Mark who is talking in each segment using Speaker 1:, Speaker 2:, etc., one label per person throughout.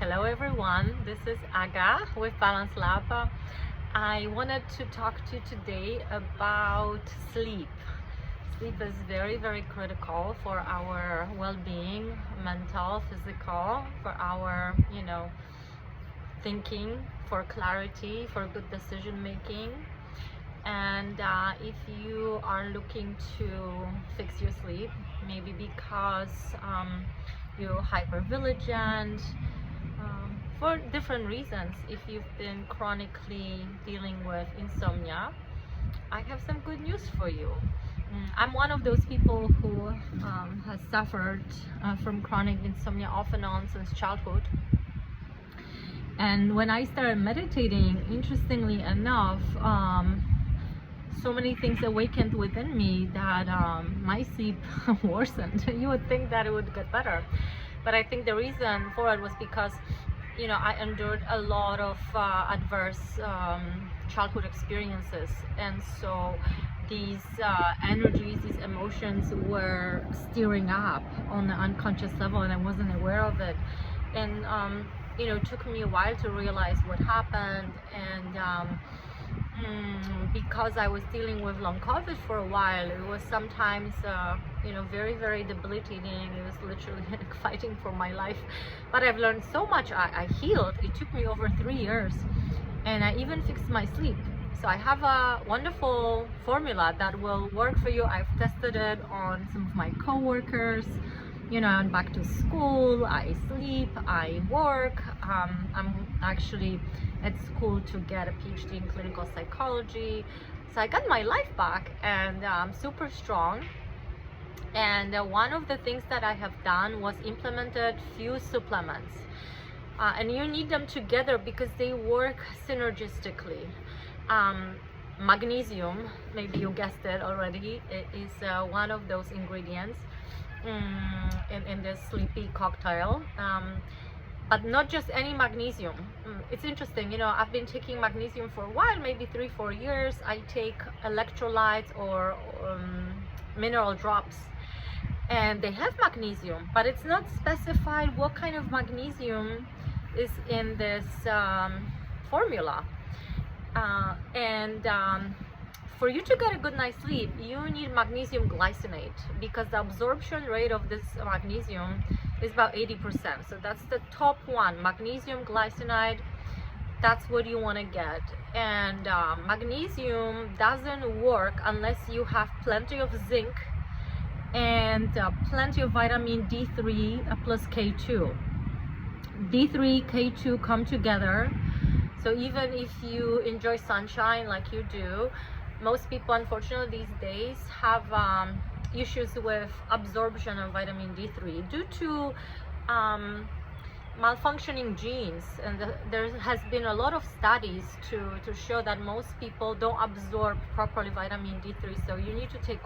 Speaker 1: Hello everyone, this is Aga with Balance Lab. I wanted to talk to you today about sleep. Sleep is very critical for our well-being, mental, physical, for our, thinking, for clarity, for good decision making. And if you are looking to fix your sleep, maybe because you're hypervigilant, for different reasons, if you've been chronically dealing with insomnia, I have some good news for you. I'm one of those people who has suffered from chronic insomnia off and on since childhood. And when I started meditating, interestingly enough, so many things awakened within me that my sleep worsened. You would think that it would get better, but I think the reason for it was because I endured a lot of adverse childhood experiences, and so these energies, these emotions were stirring up on the unconscious level, and I wasn't aware of it. And it took me a while to realize what happened. And because I was dealing with long COVID for a while, it was sometimes very debilitating. It was literally like fighting for my life, but I've learned so much. I healed. It took me over 3 years, and I even fixed my sleep. So I have a wonderful formula that will work for you. I've tested it on some of my co-workers. I'm back to school, I sleep, I work. I'm actually at school to get a PhD in clinical psychology. So I got my life back, and I'm super strong. And one of the things that I have done was implemented few supplements. And you need them together because they work synergistically. Magnesium, maybe you guessed it already, it is one of those ingredients in this sleepy cocktail, but not just any magnesium. It's interesting, I've been taking magnesium for a while, maybe 3-4 years. I take electrolytes or mineral drops, and they have magnesium, but it's not specified what kind of magnesium is in this formula. For you to get a good night's sleep, you need magnesium glycinate, because the absorption rate of this magnesium is about 80%. So that's the top one, magnesium glycinate. That's what you want to get. And magnesium doesn't work unless you have plenty of zinc and plenty of vitamin D3 plus K2. D3, K2 come together. So even if you enjoy sunshine like you do, most people unfortunately these days have issues with absorption of vitamin D3 due to malfunctioning genes. And there has been a lot of studies to show that most people don't absorb properly vitamin D3. So you need to take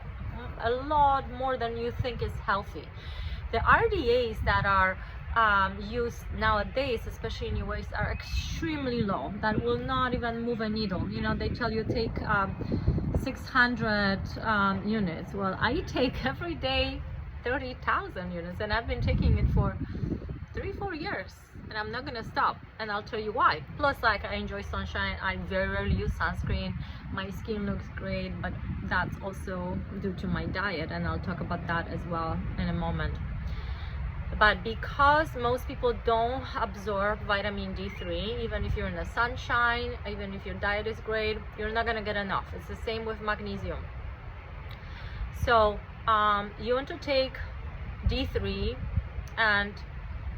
Speaker 1: a lot more than you think is healthy. The RDAs that are used nowadays, especially in US, are extremely low. That will not even move a needle. They tell you take 600 units. Well, I take every day 30,000 units, and I've been taking it for 3-4 years, and I'm not gonna stop, and I'll tell you why. Plus, like, I enjoy sunshine. I very rarely use sunscreen. My skin looks great, but that's also due to my diet, and I'll talk about that as well in a moment. But because most people don't absorb vitamin D3, even if you're in the sunshine, even if your diet is great, you're not gonna get enough. It's the same with magnesium. So you want to take D3, and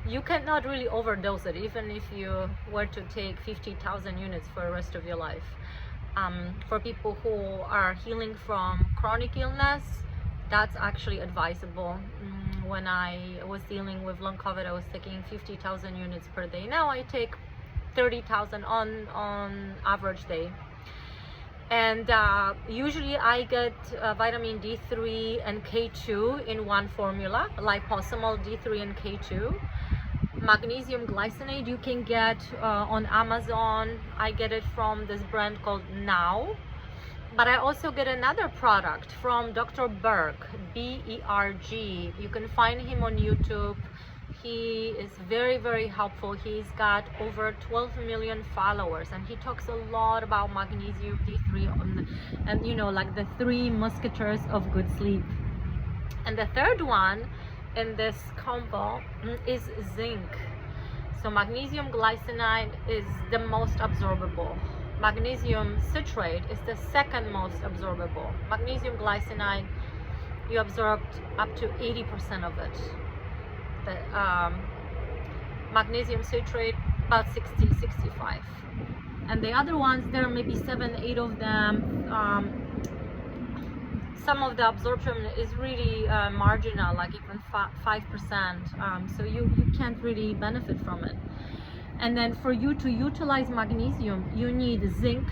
Speaker 1: you cannot really overdose it, even if you were to take 50,000 units for the rest of your life. For people who are healing from chronic illness, that's actually advisable. When I was dealing with long COVID, I was taking 50,000 units per day. Now I take 30,000 on average day. And usually I get vitamin D3 and K2 in one formula, liposomal D3 and K2. Magnesium glycinate you can get on Amazon. I get it from this brand called Now. But I also get another product from Dr. Berg, B-E-R-G. You can find him on YouTube. He is very, very helpful. He's got over 12 million followers, and he talks a lot about magnesium D3 and you know, like the three musketeers of good sleep. And the third one in this combo is zinc. So magnesium glycinate is the most absorbable. Magnesium citrate is the second most absorbable. Magnesium glycinate, you absorbed up to 80% of it. The magnesium citrate about 60-65, and the other ones, there are maybe 7-8 of them. Some of the absorption is really marginal, like even 5%, so you can't really benefit from it. And then for you to utilize magnesium, you need zinc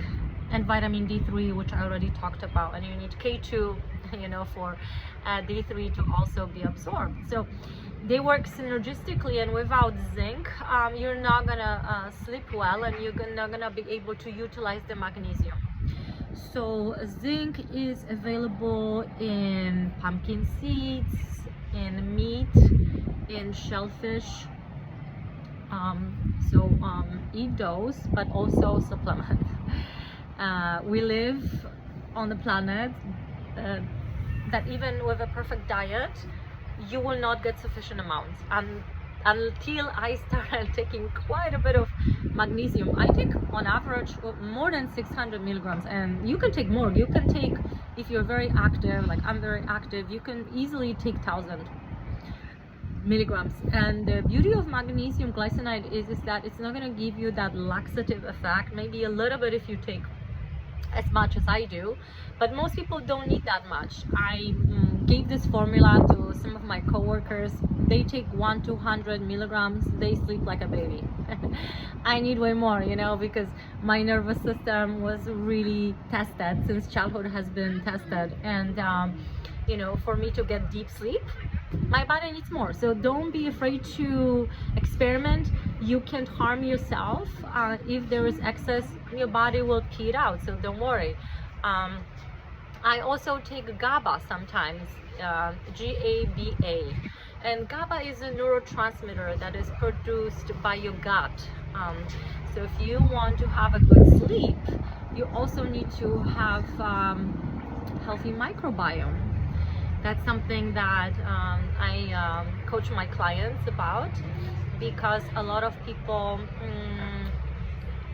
Speaker 1: and vitamin D3, which I already talked about, and you need K2, you know, for D3 to also be absorbed. So they work synergistically, and without zinc, you're not gonna sleep well, and you're not gonna be able to utilize the magnesium. So zinc is available in pumpkin seeds, in meat, in shellfish. Eat those, but also supplement. We live on a planet that even with a perfect diet, you will not get sufficient amounts. And until I started taking quite a bit of magnesium, I take on average more than 600 milligrams, and you can take more. You can take, if you're very active, like I'm very active, you can easily take 1,000 milligrams. And the beauty of magnesium glycinate is that it's not going to give you that laxative effect, maybe a little bit if you take as much as I do, but most people don't need that much. I gave this formula to some of my coworkers. They take 100-200 milligrams, they sleep like a baby. I need way more, you know, because my nervous system was really tested, since childhood has been tested, and you know, for me to get deep sleep, my body needs more. So don't be afraid to experiment. You can't harm yourself. If there is excess, your body will pee it out, so don't worry. I also take GABA sometimes, GABA, and GABA is a neurotransmitter that is produced by your gut. So if you want to have a good sleep, you also need to have healthy microbiome. That's something that I coach my clients about, because a lot of people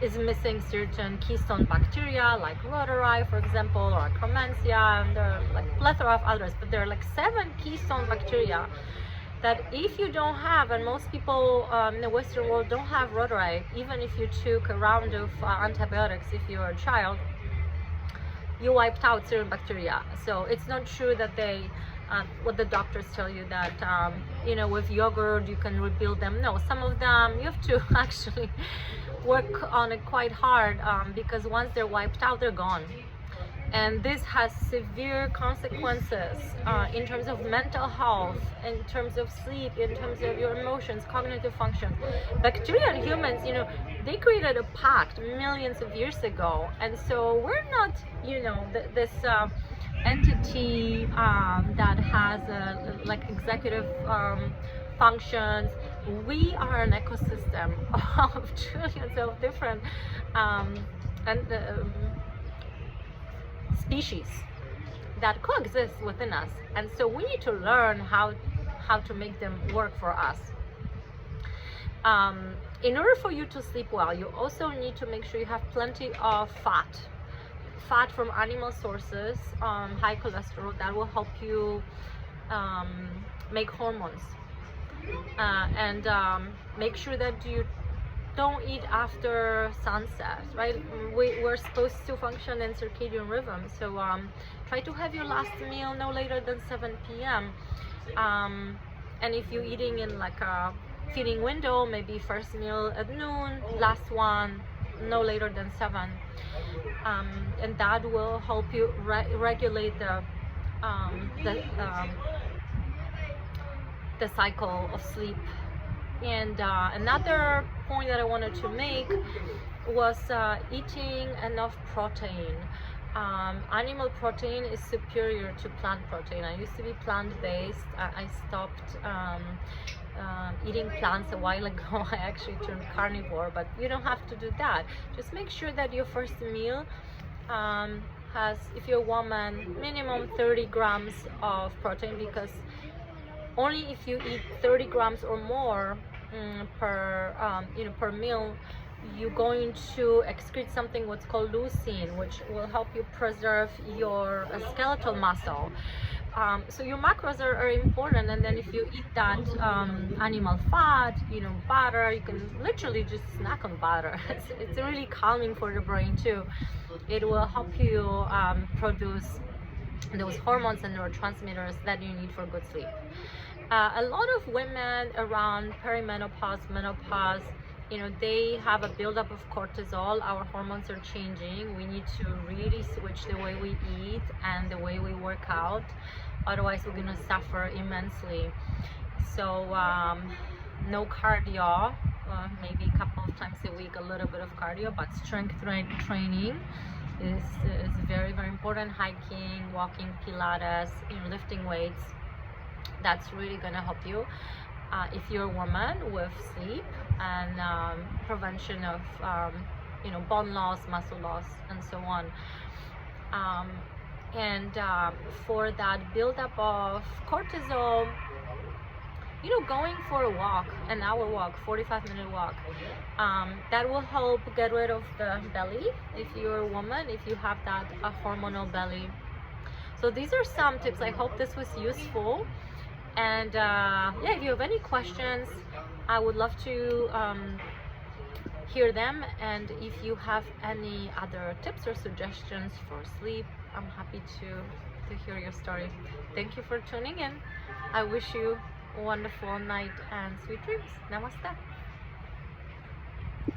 Speaker 1: is missing certain keystone bacteria, like Rotari, for example, or Akkermansia, and there are like plethora of others, but there are like 7 keystone bacteria that if you don't have, and most people in the Western world don't have Rotari, even if you took a round of antibiotics if you're a child, you wiped out certain bacteria. So it's not true that they what the doctors tell you, that you know, with yogurt you can rebuild them. No, some of them you have to actually work on it quite hard, because once they're wiped out, they're gone. And this has severe consequences in terms of mental health, in terms of sleep, in terms of your emotions, cognitive functions. Bacteria and humans, you know, they created a pact millions of years ago, and so we're not, you know, this entity that has like executive functions. We are an ecosystem of trillions of different species that coexist within us, and so we need to learn how to make them work for us. In order for you to sleep well, you also need to make sure you have plenty of fat from animal sources, high cholesterol, that will help you make hormones, and make sure that you don't eat after sunset, right? We're supposed to function in circadian rhythm, so try to have your last meal no later than 7 p.m. And if you're eating in like a feeding window, maybe first meal at noon, last one no later than 7, and that will help you regulate the cycle of sleep. And another point that I wanted to make was eating enough protein. Animal protein is superior to plant protein. I used to be plant-based. I stopped eating plants a while ago. I actually turned carnivore, but you don't have to do that. Just make sure that your first meal has, if you're a woman, minimum 30 grams of protein, because only if you eat 30 grams or more per meal, you're going to excrete something what's called leucine, which will help you preserve your skeletal muscle. So your macros are important, and then if you eat that animal fat, butter, you can literally just snack on butter. It's really calming for the brain too. It will help you produce those hormones and neurotransmitters that you need for good sleep. A lot of women around perimenopause, menopause, they have a buildup of cortisol. Our hormones are changing. We need to really switch the way we eat and the way we work out. Otherwise, we're going to suffer immensely. So, no cardio, maybe a couple of times a week, a little bit of cardio, but strength training is very, very important. Hiking, walking, Pilates, lifting weights. That's really going to help you. If you're a woman, with sleep and prevention of bone loss, muscle loss, and so on. For that buildup of cortisol, going for a walk, an hour walk, 45-minute walk, that will help get rid of the belly if you're a woman, if you have that hormonal belly. So these are some tips. I hope this was useful. And if you have any questions, I would love to hear them. And if you have any other tips or suggestions for sleep, I'm happy to hear your story. Thank you for tuning in. I wish you a wonderful night and sweet dreams. Namaste.